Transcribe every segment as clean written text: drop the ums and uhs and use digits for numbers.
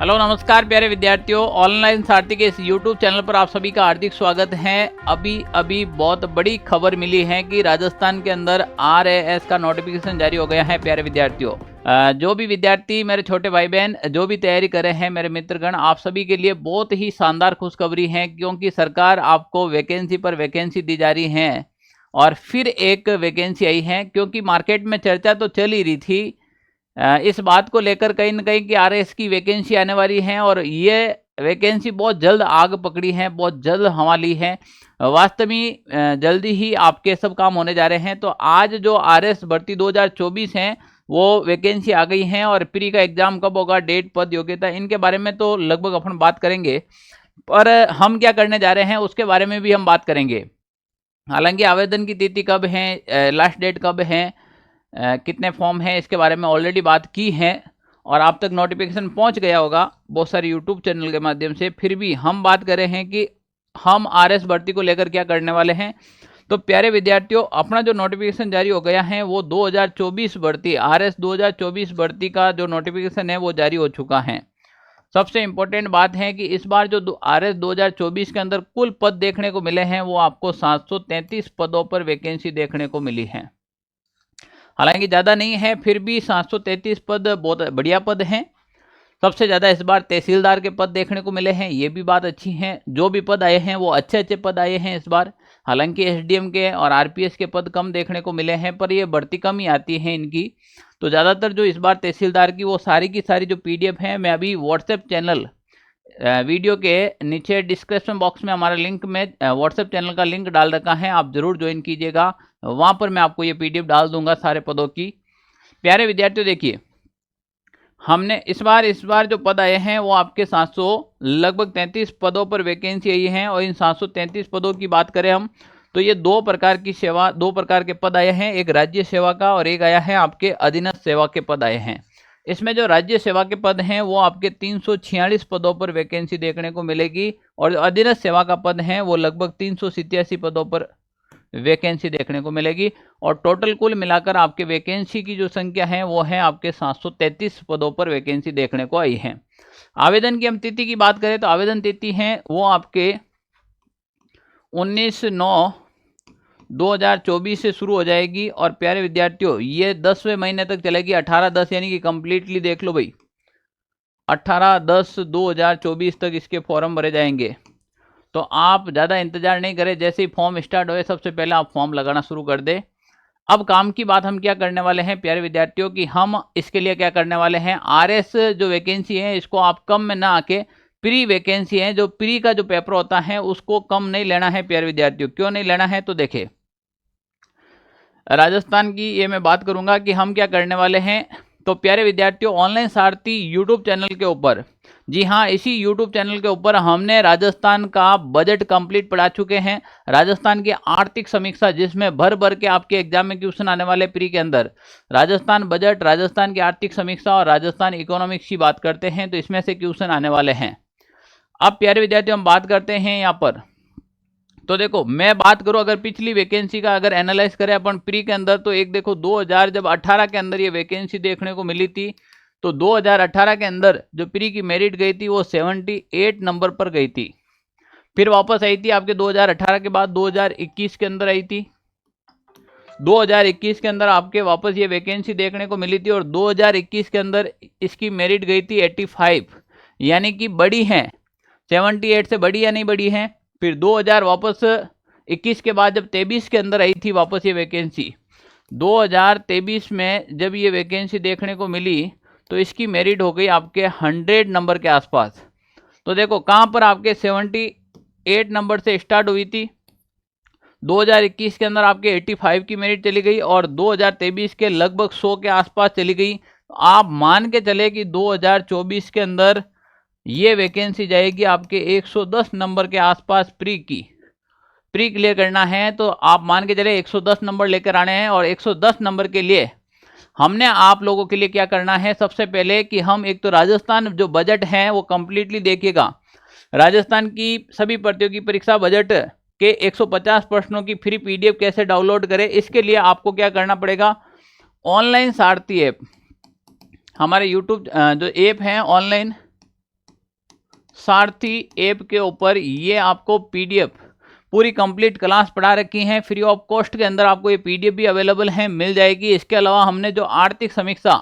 Hello नमस्कार प्यारे विद्यार्थियों, ऑनलाइन सारथी के इस यूट्यूब चैनल पर आप सभी का हार्दिक स्वागत है। अभी बहुत बड़ी खबर मिली है कि राजस्थान के अंदर RAS का नोटिफिकेशन जारी हो गया है। प्यारे विद्यार्थियों, जो भी विद्यार्थी, मेरे छोटे भाई बहन जो भी तैयारी कर रहे हैं, मेरे मित्रगण, आप सभी के लिए बहुत ही शानदार खुशखबरी है, क्योंकि सरकार आपको वैकेंसी पर वैकेंसी दी जा रही है और फिर एक वैकेंसी आई है। क्योंकि मार्केट में चर्चा तो चल ही रही थी इस बात को लेकर कहीं न कहीं कि RAS की वैकेंसी आने वाली है और ये वैकेंसी बहुत जल्द आग पकड़ी है, बहुत जल्द हवा ली है। वास्तव में जल्दी ही आपके सब काम होने जा रहे हैं। तो आज जो RAS भर्ती 2024 है वो वैकेंसी आ गई है और प्री का एग्जाम कब होगा, डेट, पद, योग्यता, इनके बारे में तो लगभग अपन बात करेंगे, पर हम क्या करने जा रहे हैं उसके बारे में भी हम बात करेंगे। हालांकि आवेदन की तिथि कब है, लास्ट डेट कब है, कितने फॉर्म हैं, इसके बारे में ऑलरेडी बात की है और आप तक नोटिफिकेशन पहुंच गया होगा बहुत सारे यूट्यूब चैनल के माध्यम से। फिर भी हम बात कर रहे हैं कि हम RAS भर्ती को लेकर क्या करने वाले हैं। तो प्यारे विद्यार्थियों, अपना जो नोटिफिकेशन जारी हो गया है वो 2024 भर्ती, RAS 2024 भर्ती का जो नोटिफिकेशन है वो जारी हो चुका है। सबसे इम्पोर्टेंट बात है कि इस बार जो RAS 2024 के अंदर कुल पद देखने को मिले हैं वो आपको 733 पदों पर वैकेंसी देखने को मिली है। हालांकि ज़्यादा नहीं है, फिर भी 733 पद बहुत बढ़िया पद हैं। सबसे ज़्यादा इस बार तहसीलदार के पद देखने को मिले हैं, ये भी बात अच्छी है। जो भी पद आए हैं वो अच्छे अच्छे पद आए हैं इस बार। हालांकि SDM के और RPS के पद कम देखने को मिले हैं, पर ये बढ़ती कम ही आती है इनकी। तो ज़्यादातर जो इस बार तहसीलदार की वो सारी की सारी जो PDF है, मैं अभी व्हाट्सएप चैनल वीडियो के नीचे डिस्क्रिप्शन बॉक्स में हमारा लिंक में व्हाट्सएप चैनल का लिंक डाल रखा है, आप जरूर ज्वाइन कीजिएगा। वहाँ पर मैं आपको ये PDF डाल दूंगा सारे पदों की। प्यारे विद्यार्थियों, देखिए हमने इस बार जो पद आए हैं वो आपके 700 लगभग 33 पदों पर वैकेंसी आई है। और इन 733 पदों की बात करें हम तो ये दो प्रकार के पद आए हैं, एक राज्य सेवा का और एक आया है आपके अधीनस्थ सेवा के पद आए हैं। इसमें जो राज्य सेवा के पद हैं वो आपके 346 पदों पर वैकेंसी देखने को मिलेगी और अधीनस्थ सेवा का पद है वो लगभग 387 पदों पर वैकेंसी देखने को मिलेगी। और टोटल कुल मिलाकर आपके वैकेंसी की जो संख्या है वो है आपके 733 पदों पर वैकेंसी देखने को आई है। आवेदन की हम तिथि की बात करें तो आवेदन तिथि है वो आपके 19/9/2024 से शुरू हो जाएगी और प्यारे विद्यार्थियों ये 10वें महीने तक चलेगी, 18/10 यानी कि कंप्लीटली देख लो भाई, 18/10/2024 तक इसके फॉर्म भरे जाएंगे। तो आप ज़्यादा इंतजार नहीं करें, जैसे ही फॉर्म स्टार्ट होए सबसे पहले आप फॉर्म लगाना शुरू कर दें। अब काम की बात हम क्या करने वाले हैं प्यारे विद्यार्थियों कि हम इसके लिए क्या करने वाले हैं, RAS जो वैकेंसी है इसको आप कम में ना आके प्री वैकेंसी है, जो प्री का जो पेपर होता है उसको कम नहीं लेना है प्यारे विद्यार्थियों। क्यों नहीं लेना है तो देखिए, राजस्थान की ये मैं बात करूंगा कि हम क्या करने वाले हैं। तो प्यारे विद्यार्थियों, ऑनलाइन सारथी यूट्यूब चैनल के ऊपर, जी हाँ, इसी यूट्यूब चैनल के ऊपर हमने राजस्थान का बजट कंप्लीट पढ़ा चुके हैं। राजस्थान की आर्थिक समीक्षा, जिसमें भर भर के आपके एग्जाम में क्वेश्चन आने वाले प्री के अंदर, राजस्थान बजट, राजस्थान की आर्थिक समीक्षा और राजस्थान इकोनॉमिक्स की बात करते हैं, तो इसमें से क्वेश्चन आने वाले हैं। अब प्यारे विद्यार्थियों हम बात करते हैं यहाँ पर। तो देखो, मैं बात करूं अगर पिछली वैकेंसी का अगर एनालाइज करें अपन प्री के अंदर, तो एक देखो 2018 के अंदर ये वैकेंसी देखने को मिली थी। तो 2018 के अंदर जो प्री की मेरिट गई थी वो 78 नंबर पर गई थी। फिर वापस आई थी आपके 2018 के बाद 2021 के अंदर आई थी। 2021 के अंदर आपके वापस ये वैकेंसी देखने को मिली थी और 2021 के अंदर इसकी मेरिट गई थी 85, यानी कि बड़ी है, 78 से बड़ी या नहीं बड़ी है। फिर 2000 वापस 21 के बाद जब 23 के अंदर आई थी वापस ये वैकेंसी, 2023 में जब ये वैकेंसी देखने को मिली तो इसकी मेरिट हो गई आपके 100 नंबर के आसपास। तो देखो कहाँ पर आपके 78 नंबर से स्टार्ट हुई थी, 2021 के अंदर आपके 85 की मेरिट चली गई और 2023 के लगभग 100 के आसपास चली गई। तो आप मान के चले कि 2024 के अंदर ये वैकेंसी जाएगी आपके 110 नंबर के आसपास। प्री क्लियर करना है तो आप मान के चले 110 नंबर लेकर आने हैं। और 110 नंबर के लिए हमने आप लोगों के लिए क्या करना है, सबसे पहले कि हम एक तो राजस्थान जो बजट है वो कंप्लीटली देखिएगा। राजस्थान की सभी प्रतियोगी परीक्षा बजट के 150 प्रश्नों की फ्री PDF कैसे डाउनलोड करें, इसके लिए आपको क्या करना पड़ेगा, ऑनलाइन सारथी ऐप, हमारे यूट्यूब जो ऐप है ऑनलाइन सारथी ऐप के ऊपर ये आपको पीडीएफ पूरी कंप्लीट क्लास पढ़ा रखी है, फ्री ऑफ कॉस्ट के अंदर आपको ये पीडीएफ भी अवेलेबल है, मिल जाएगी। इसके अलावा हमने जो आर्थिक समीक्षा,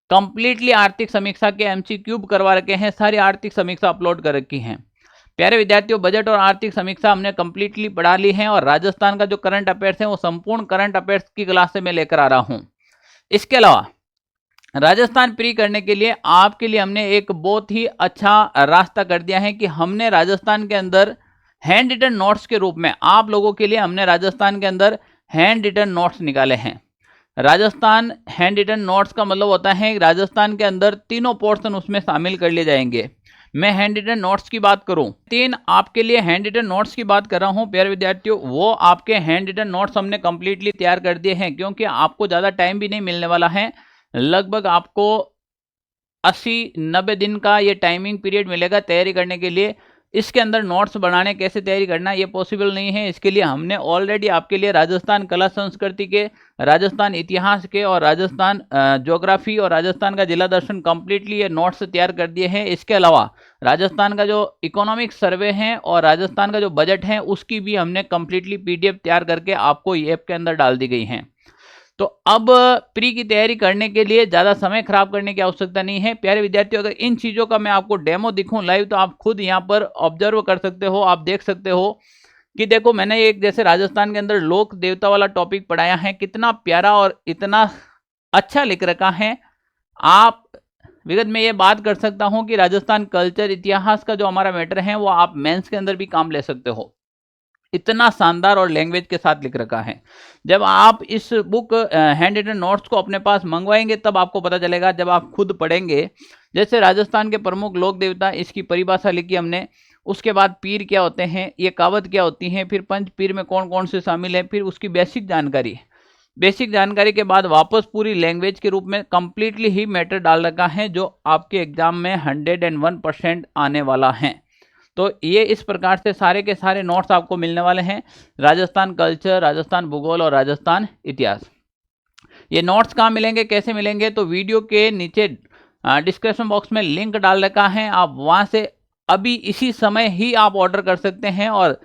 कंप्लीटली आर्थिक समीक्षा के एमसीक्यू करवा रखे हैं, सारी आर्थिक समीक्षा अपलोड कर रखी हैं। प्यारे विद्यार्थियों, बजट और आर्थिक समीक्षा हमने कंप्लीटली पढ़ा ली है और राजस्थान का जो करंट अफेयर्स है वो संपूर्ण करंट अफेयर्स की क्लास से मैं लेकर आ रहा हूं। इसके अलावा राजस्थान प्री करने के लिए आपके लिए हमने एक बहुत ही अच्छा रास्ता कर दिया है कि हमने राजस्थान के अंदर हैंड रिटन नोट्स के रूप में आप लोगों के लिए हमने राजस्थान के अंदर हैंड रिटन नोट्स निकाले हैं। राजस्थान हैंड रिटन नोट्स का मतलब होता है राजस्थान के अंदर तीनों पोर्शन उसमें शामिल कर लिए जाएंगे। मैं हैंड रिटन नोट्स की बात करूं, 3 आपके लिए हैंड रिटन नोट्स की बात कर रहा हूं प्यारे विद्यार्थियों, वो आपके हैंड रिटन नोट्स हमने कंप्लीटली तैयार कर दिए हैं, क्योंकि आपको ज़्यादा टाइम भी नहीं मिलने वाला है। लगभग आपको 80-90 दिन का ये टाइमिंग पीरियड मिलेगा तैयारी करने के लिए। इसके अंदर नोट्स बनाने, कैसे तैयारी करना, ये पॉसिबल नहीं है। इसके लिए हमने ऑलरेडी आपके लिए राजस्थान कला संस्कृति के, राजस्थान इतिहास के और राजस्थान ज्योग्राफी और राजस्थान का जिला दर्शन कंप्लीटली ये नोट्स तैयार कर दिए हैं। इसके अलावा राजस्थान का जो इकोनॉमिक सर्वे है और राजस्थान का जो बजट है उसकी भी हमने कंप्लीटली पीडीएफ तैयार करके आपको ये ऐप के अंदर डाल दी गई हैं। तो अब प्री की तैयारी करने के लिए ज़्यादा समय खराब करने की आवश्यकता नहीं है प्यारे विद्यार्थियों। अगर इन चीज़ों का मैं आपको डेमो दिखाऊं लाइव, तो आप खुद यहाँ पर ऑब्जर्व कर सकते हो, आप देख सकते हो कि देखो मैंने एक जैसे राजस्थान के अंदर लोक देवता वाला टॉपिक पढ़ाया है, कितना प्यारा और इतना अच्छा लिख रखा है। आप विगत में ये बात कर सकता हूँ कि राजस्थान कल्चर इतिहास का जो हमारा मैटर है वो आप मेंस के अंदर भी काम ले सकते हो, इतना शानदार और लैंग्वेज के साथ लिख रखा है। जब आप इस बुक हैंड रिटन नोट्स को अपने पास मंगवाएंगे तब आपको पता चलेगा, जब आप खुद पढ़ेंगे। जैसे राजस्थान के प्रमुख लोक देवता, इसकी परिभाषा लिखी हमने, उसके बाद पीर क्या होते हैं, ये कावत क्या होती हैं, फिर पंच पीर में कौन कौन से शामिल हैं, फिर उसकी बेसिक जानकारी के बाद वापस पूरी लैंग्वेज के रूप में कंप्लीटली ही मैटर डाल रखा है, जो आपके एग्जाम में 101% आने वाला है। तो ये इस प्रकार से सारे के सारे नोट्स आपको मिलने वाले हैं, राजस्थान कल्चर, राजस्थान भूगोल और राजस्थान इतिहास। ये नोट्स कहाँ मिलेंगे, कैसे मिलेंगे, तो वीडियो के नीचे डिस्क्रिप्शन बॉक्स में लिंक डाल रखा है, आप वहाँ से अभी इसी समय ही आप ऑर्डर कर सकते हैं और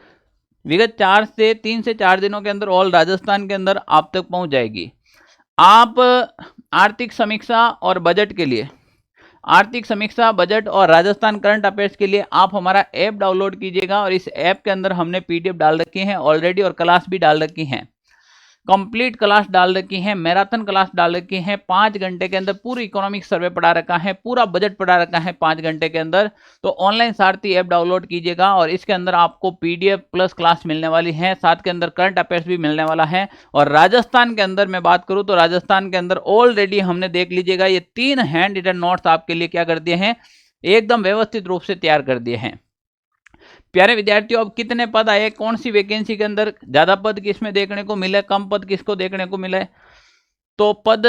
विगत 3 से 4 दिनों के अंदर ऑल राजस्थान के अंदर आप तक पहुँच जाएगी। आप आर्थिक समीक्षा और बजट के लिए, आर्थिक समीक्षा, बजट और राजस्थान करंट अफेयर्स के लिए आप हमारा ऐप डाउनलोड कीजिएगा और इस ऐप के अंदर हमने पीडीएफ डाल रखी है ऑलरेडी और क्लास भी डाल रखी हैं, कंप्लीट क्लास डाल रखी है, मैराथन क्लास डाल रखी है। 5 घंटे के अंदर पूरी इकोनॉमिक सर्वे पढ़ा रखा है, पूरा बजट पढ़ा रखा है 5 घंटे के अंदर। तो ऑनलाइन सारथी ऐप डाउनलोड कीजिएगा और इसके अंदर आपको पीडीएफ प्लस क्लास मिलने वाली है, साथ के अंदर करंट अफेयर्स भी मिलने वाला है। और राजस्थान के अंदर मैं बात करूं तो राजस्थान के अंदर ऑलरेडी हमने देख लीजिएगा ये 3 हैंड रिटन नोट्स आपके लिए क्या कर दिए हैं, एकदम व्यवस्थित रूप से तैयार कर दिए हैं। प्यारे विद्यार्थियों, अब कितने पद आए, कौन सी वैकेंसी के अंदर ज्यादा पद किसमें देखने को मिले, कम पद किसको देखने को मिले, तो पद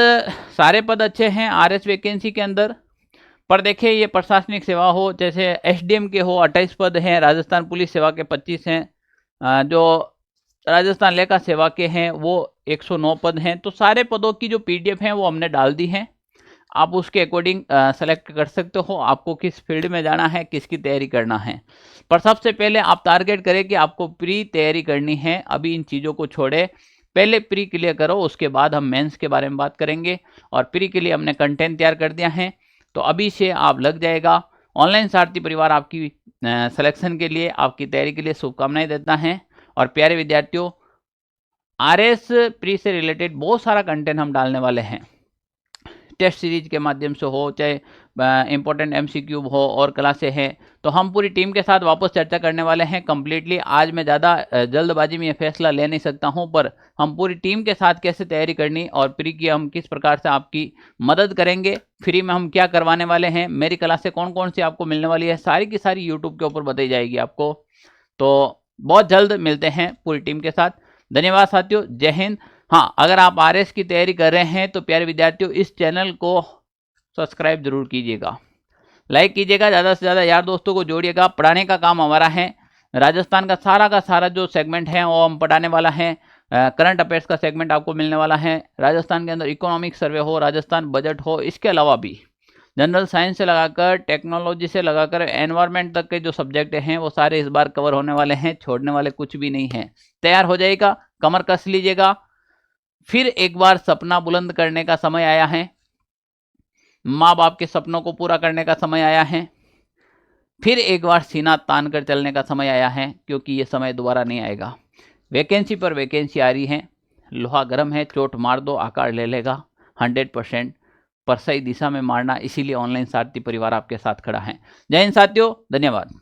सारे पद अच्छे हैं आरएस वैकेंसी के अंदर। पर देखिए ये प्रशासनिक सेवा हो, जैसे एसडीएम के हो 28 पद हैं, राजस्थान पुलिस सेवा के 25 हैं, जो राजस्थान लेखा सेवा के हैं वो 109 पद हैं। तो सारे पदों की जो पीडीएफ हैं वो हमने डाल दी हैं, आप उसके अकॉर्डिंग सेलेक्ट कर सकते हो आपको किस फील्ड में जाना है, किसकी तैयारी करना है। पर सबसे पहले आप टारगेट करें कि आपको प्री तैयारी करनी है। अभी इन चीज़ों को छोड़े, पहले प्री क्लियर करो, उसके बाद हम मेंस के बारे में बात करेंगे। और प्री के लिए हमने कंटेंट तैयार कर दिया है, तो अभी से आप लग जाएगा। ऑनलाइन सारथी परिवार आपकी सिलेक्शन के लिए, आपकी तैयारी के लिए शुभकामनाएं देता है। और प्यारे विद्यार्थियों, आरएस प्री से रिलेटेड बहुत सारा कंटेंट हम डालने वाले हैं, टेस्ट सीरीज के माध्यम से हो, चाहे इंपॉर्टेंट एमसीक्यू हो और क्लासें हैं, तो हम पूरी टीम के साथ वापस चर्चा करने वाले हैं कंप्लीटली। आज मैं ज़्यादा जल्दबाजी में ये फैसला ले नहीं सकता हूं, पर हम पूरी टीम के साथ कैसे तैयारी करनी और प्री की हम किस प्रकार से आपकी मदद करेंगे, फ्री में हम क्या करवाने वाले हैं, मेरी क्लासें कौन कौन सी आपको मिलने वाली है, सारी की सारी यूट्यूब के ऊपर बताई जाएगी आपको। तो बहुत जल्द मिलते हैं पूरी टीम के साथ। धन्यवाद साथियों, जय हिंद। हाँ, अगर आप आरएस की तैयारी कर रहे हैं तो प्यारे विद्यार्थियों इस चैनल को सब्सक्राइब जरूर कीजिएगा, लाइक कीजिएगा, ज़्यादा से ज़्यादा यार दोस्तों को जोड़िएगा। पढ़ाने का काम हमारा है, राजस्थान का सारा जो सेगमेंट है वो हम पढ़ाने वाला है। करंट अफेयर्स का सेगमेंट आपको मिलने वाला है, राजस्थान के अंदर इकोनॉमिक सर्वे हो, राजस्थान बजट हो, इसके अलावा भी जनरल साइंस से लगाकर टेक्नोलॉजी से लगाकर एनवायरनमेंट तक के जो सब्जेक्ट हैं वो सारे इस बार कवर होने वाले हैं, छोड़ने वाले कुछ भी नहीं है। तैयार हो जाइएगा, कमर कस लीजिएगा। फिर एक बार सपना बुलंद करने का समय आया है, माँ बाप के सपनों को पूरा करने का समय आया है। फिर एक बार सीना तान कर चलने का समय आया है, क्योंकि ये समय दोबारा नहीं आएगा। वैकेंसी पर वैकेंसी आ रही है, लोहा गर्म है, चोट मार दो आकार ले लेगा 100%, पर सही दिशा में मारना, इसीलिए ऑनलाइन सारथी परिवार आपके साथ खड़ा है। जय हिंद साथियों, धन्यवाद।